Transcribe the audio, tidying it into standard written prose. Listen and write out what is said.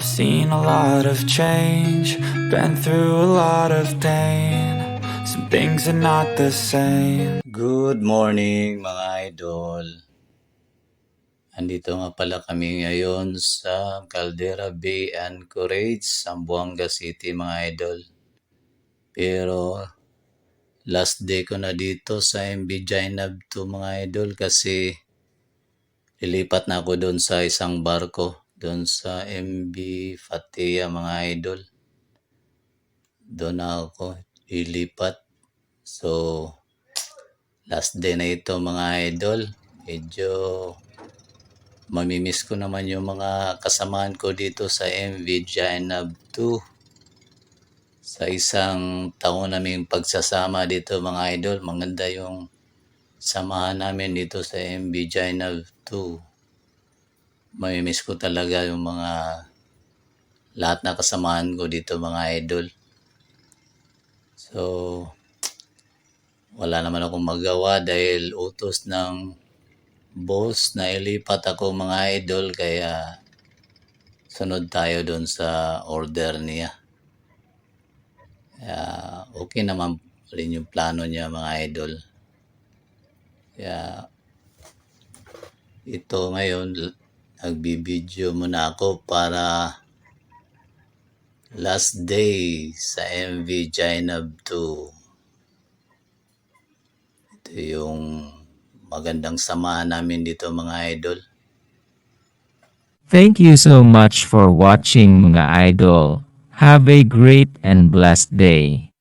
I've seen a lot of change, been through a lot of pain. Some things are not the same. Good morning mga idol. Andito nga pala kami ngayon sa Caldera Bay and Courage, Zamboanga City mga idol. Pero last day ko na dito sa MB Jainab to mga idol kasi lilipat na ako doon sa isang barko doon sa MB Fatia mga idol. Doon na ako lilipat. So last day na ito mga idol. Medyo mamimiss ko naman yung mga kasamahan ko dito sa MV Jainab 2. Sa isang taon naming pagsasama dito mga idol, maganda yung samahan namin dito sa MV Jainab 2. Mamimiss ko talaga yung mga lahat na kasamahan ko dito mga idol. So, wala naman akong magawa dahil utos ng boss na ilipat ako mga idol kaya sunod tayo doon sa order niya. Okay naman rin yung plano niya mga idol. Kaya ito ngayon nagbibideo muna ako para last day sa MV Jainab 2. Ito yung magandang samahan namin dito mga idol. Thank you so much for watching mga idol. Have a great and blessed day.